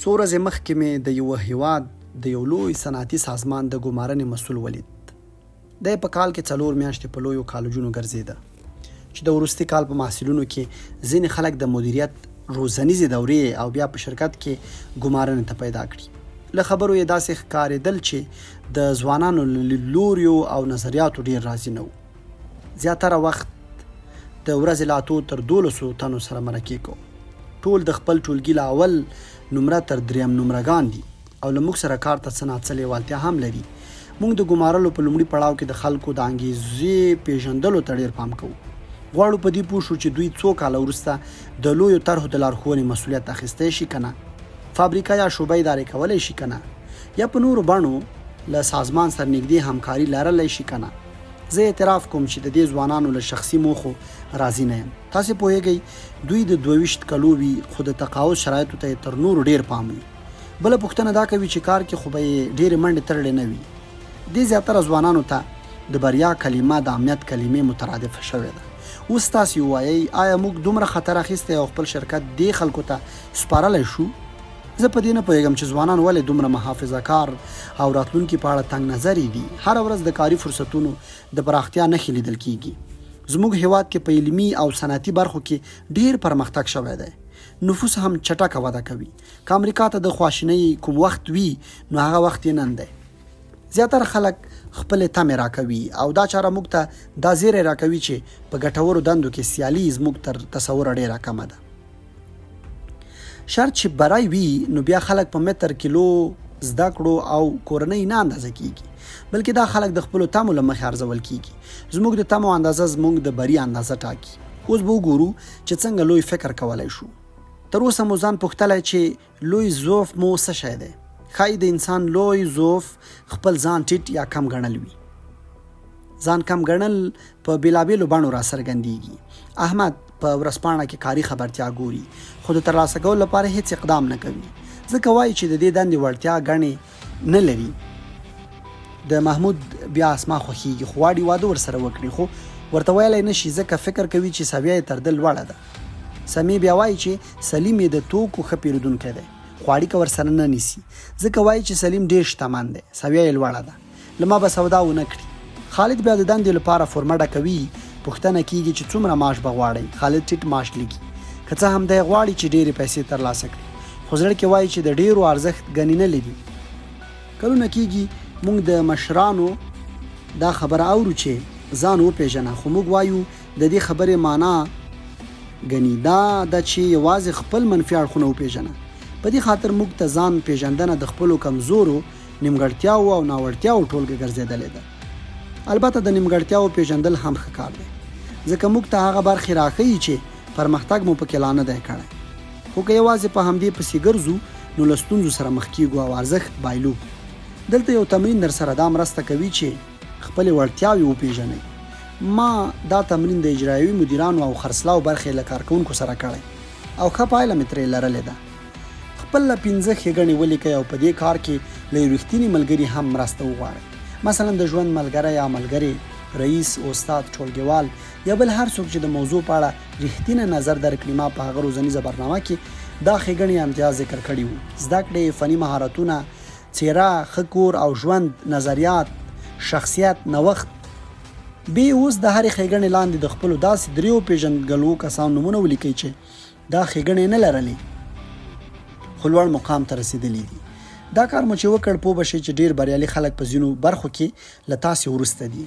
څو ورځې مخکې مې د یو هیواد د یو لوی صنعتي سازمان د ګمارنې مسؤل ولید. دی په کال کې 4 میاشتې په لویو کالجونو ګرځېده چې د وروستي کال په محصلینو کې ځینې خلک د مدیریت روزنیزې دورې او بیا په شرکت کې ګمارنې ته پیدا کړي. له خبرو یې داسې ښکارېدل چې د ځوانانو له لیدلوریو او نظریاتو ډېر راضي نه وو. زیاتره وخت د ورځې له 8 تر 12 تنو سره مرکې کوو. ټول د خپل ټولګي له اول نمره تر 3 نمرګان دي او له موږ سره کار ته څه ناڅه لیوالتیا هم لري. موږ د ګمارلو په لومړي پړاو کې د خلکو د انګیزې پیژندلو ته ډېر پام کوو. غواړو په دې پوه شو چې دوی څو کاله وروسته د لویو طرحو د لارښوونې مسؤلیت اخیستی شي که نه، فابریکه یا شعبه ادارې کولی شي که نه، یا په نورو بڼو له سازمان سره نږدې همکاري لرلی شي که نه. زه اعتراف کوم چې د دې ځوانانو له شخصي موخو راضي نه یم. تاسې پوهیږئ دوی د 22 کلو وي خو د تقاعد شرایطو ته تر نورو ډېر پام وي. بله پوښتنه دا کوي چې کار کې خو به یې ډېرې منډې تړلې نه وي. دې زیاتره ځوانانو ته د بریا کلمه د امنیت کلمې مترادفه شوې ده. اوس تاسې ووایئ آیا موږ دومره خطر اخیستی او خپل شرکت دې خلکو ته سپارلی شو؟ زه په دې نه پوهیږم چې ځوانان ولې دومره محافظه کار او راتلونکي په اړه تنګ نظري دي. هره ورځ د کاري فرصتونو د پراختیا نښې لیدل کیږي. زموږ هیواد کې په علمي او صنعتي برخو کې ډېر پرمختګ شوی دی. نفوس هم چټکه وده کوي. که امریکا ته د خواشینۍ کوم وخت وي نو هغه وخت یې نن دی. زیاتره خلک خپلې تمې راکوي او دا چاره موږ ته دا زیری راکوي چې په ګټورو دندو کې سیالي زموږ تر تصوره ډېره کمه ده. شرط چې برای وي نو بیا خلک په متر کیلو زده کړو او کورنۍ نه اندازه کیږي، بلکې دا خلک د خپلو تمو له مخې ارزول کیږي. زموږ د تمو اندازه زموږ د بري اندازه ټاکي. اوس به وګورو چې څنګه لوی فکر کولی شو. تر اوسه مو ځان پوښتلی چې لوی ضعف مو څه شی دی؟ ښایي د انسان لوی ضعف خپل ځان ټیټ یا کم ګڼل وي. ځان کم ګڼل په بېلابېلو بڼو راڅرګندېږي. احمد په ورځپاڼه کې کاري خبرتیا ګوري خو د ترلاسه کولو لپاره هیڅ اقدام نه کوي، ځکه وایي چې د دې دندې وړتیا ګڼې نه لري. د محمود بیا اسما خوښیږي خو واړي واده ورسره وکړي خو ورته ویلی نه شي ځکه فکر کوي چې سویه یې تر ده لوړه ده. سمې بیا وایي چې سلیم یې د توکو ښه پیرودونکی دی خو اړیکه ورسره نه نیسي ځکه وایي چې سلیم ډېر شتمن دی، سویه یې لوړه ده، له ما به سودا ونه کړي. خالد بیا د دندې لپاره فورمه ډکوي. پوښتنه کیږي چې څومره معاش به غواړئ؟ خالد ټیټ معاش لیکي، که څه هم دی غواړي چې ډېرې پیسې ترلاسه کړي خو زړه کې وایي چې د ډېرو ارزښت ګڼې نه لري. کلونه کیږي موږ د مشرانو دا خبره اورو چې ځان وپېژنه، خو موږ وایو د دې خبرې معنا ګڼي دا ده چې یوازې خپل منفي اړخونه وپېژنه. په دې خاطر موږ ته ځان پېژندنه د خپلو کمزورو، نیمګړتیاو او ناوړتیاو ټولګه ګرځېدلې ده. البته د نیمګړتیاو پېژندل هم ښه کار دی ځکه موږ ته هغه برخې راښیي چې پرمختګ مو پکې لا نه دی کړی. خو که یوازې په همدې پسې ګرځو نو له ستونزو سره مخ کیږو او ارزښت بایلو. دلته یو تمرین در سره دا مرسته کوي چې خپلې وړتیاوې وپېژنئ. ما دا تمرین د اجرایوي مدیرانو او خرڅلاو برخې له کارکوونکو سره کړی او ښه پایله مې ترې لرلې ده. خپل له 5 ښېګڼې ولیکئ او په دې کار کې له یو رښتیني ملګري هم مرسته وغواړئ. مثلا د ژوند ملګری یا ملګرې، رئیس، استاد، ټولګیوال یا بل هر څوک چې د موضوع په اړه رښتینی نظر درکړي. ما په هغه روزنیزه برنامه کې دا ښېګڼې امتیاز ذکر کړي وو: زده کړې، فني مهارتونه، څېره، ښه کور او ژوند، نظریات، شخصیت، نوښت. بې اوس د هرې ښېګڼې لاندې د خپلو داسې 3 پېژندګلو کسانو نومونه ولیکئ چې دا ښېګڼې نه لرلې خو لوړ مقام ته رسېدلي دي. دا کار مو چې وکړ پوه به شئ چې ډېر بریالي خلک په ځینو برخو کې له تاسې وروسته دي.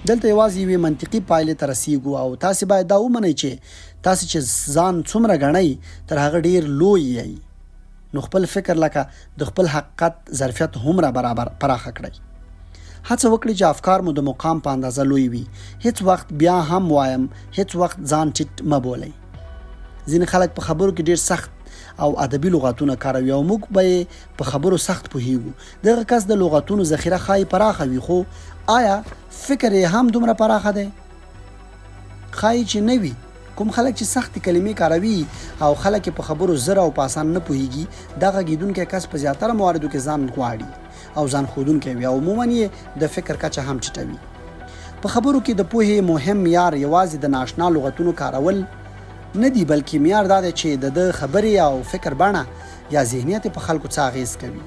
دلته یوازې یوې منطقي پایلې ته رسیږو او تاسې باید دا ومنئ چې تاسې چې ځان څومره ګڼئ تر هغه ډېر لوی یئ، نو خپل فکر لکه د خپل حقیقت ظرفیت هومره برابر پراخه کړئ. هڅه وکړئ چې افکار مو د مقام په اندازه لوی وي. هیڅ وخت، بیا هم وایم، هیڅ وخت ځان ټیټ مه بولئ. ځینې خلک په خبرو کې ډېر سخت او ادبي لغاتونه کاروي او موږ به په خبرو سخت پوهیږو. دغه کس د لغاتونو ذخیره ښایي پراخه وي خو آیا فکر یې هم دومره پراخه دی؟ ښایي چې نه وي. کوم خلک چې سختې کلمې کاروي او خلک په خبرو زر او په اسان نه پوهیږي، دا غږېدونکی کس په زیاتره مواردو کې ځان غواړي او ځان ښودونکی وي او عموماً یې د فکر کچه هم ټیټوي. په خبرو کې د پوهې مهم معیار یوازې د ناشنا لغتونو کارول نه دی، بلکې معیار دا دی چې د خبرې او فکر بڼه یا ذهنیت په خلکو څه اغیز کوي.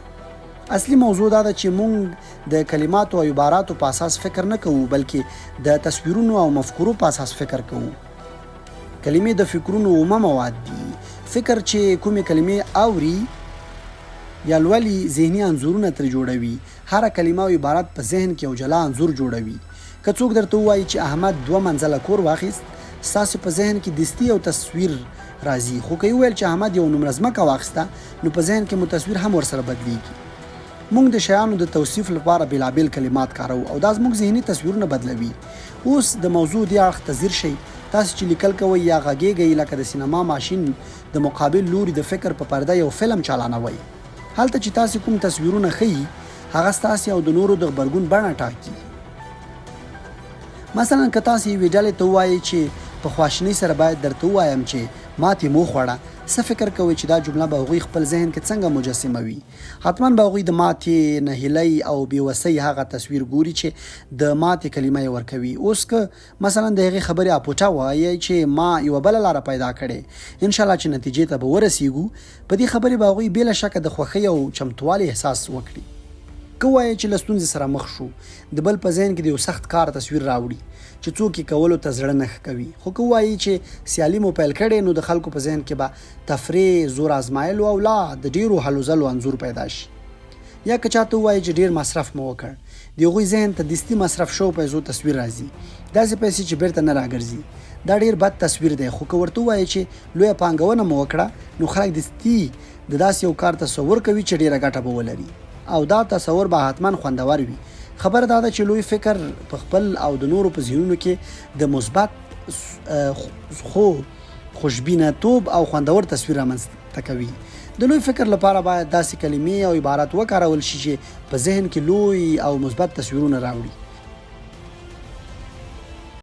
اصلي موضوع دا ده چې موږ د کلماتو او عباراتو په اساس فکر نه کوو، بلکې د تصویرونو او مفکورو په اساس فکر کوو. کلمې د فکرونو عمومي مواد دي. فکر چې کومې کلمې اوري یا لولي ذهني انځورونه ترې جوړوي. هر کلمه او عبارت په ذهن کې یو جلا انځور جوړوي. که څوک درته ووایي چې احمد 2 منزله کور واخیست، ستاسو په ذهن کې دستي یو تصویر راځي. خو که ویل چې احمد یو نومره ځمکه واخیسته، نو په ذهن کې مو تصویر هم ورسره بدلیږي. موږ د شیانو د توصیف لپاره بېلابېل کلمات کاروو او دا زموږ ذهني تصویرونه بدلوي. اوس د موضوع دې اړخ ته ځیر شئ. تاسو چې لیکل کوئ یا غږیږئ لکه د سینما ماشین د مقابل لوري د فکر په پرده یو فلم چالانوئ. هلته چې تاسو کوم تصویرونه ښیي، هغه ستاسې او د نورو د غبرګون بڼه ټاکي. مثلا که تاسو یوې ډلې ته ووایئ چې په خواشینۍ سره باید درته ووایم چې ماتې مو خوړه، څه فکر کوئ چې دا جمله به هغوی خپل ذهن کې څنګه مجسموي؟ حتما به هغوی د ماتې، نهیلۍ او بېوسۍ هغه تصویر ګوري چې د ماتې کلمه یې ورکوي. اوس که مثلا د هغې خبرې اپوټه وایي چې ما یوه بله لاره پیدا کړې، انشاءالله چې نتیجې ته به ورسیږو، په دې خبرې به هغوی بې له شکه د خوښۍ او چمتووالي احساس وکړي. که وایي چې له ستونزې سره مخ شو، د بل په ذهن کې د یو سخت کار تصویر راوړي چې څوک یې کولو ته زړه نه ښه کوي. خو که وایي چې سیالي مو پیل کړې، نو د خلکو په ذهن کې به تفریح، زور آزمایلو او لا د ډیرو هلو ځلو انځور پیدا شي. یا که چاته وایي چې ډیر مصرف مو وکړ، د هغوی ذهن ته دستي مصرف شو پیسو تصویر راځي. داسې پیسې چې بیرته نه راګرځي. دا ډیر بد تصویر دی. خو که ورته وایي چې لویه پانګونه مو وکړه، نو خلک دستي د داسې یو کار تصور کوي چې ډیره ګټه به ولري او دا تصور به حتما خوندور وي. خبره دا ده چې لوی فکر په خپل او د نورو په ذهنونو کې د مثبت خوشبینتوب او خوندور تصویر رامنځته کوي. د لوی فکر لپاره باید داسې کلمې او عبارات وکارول شي چې په ذهن کې لوی او مثبت تصویرونه راوړي.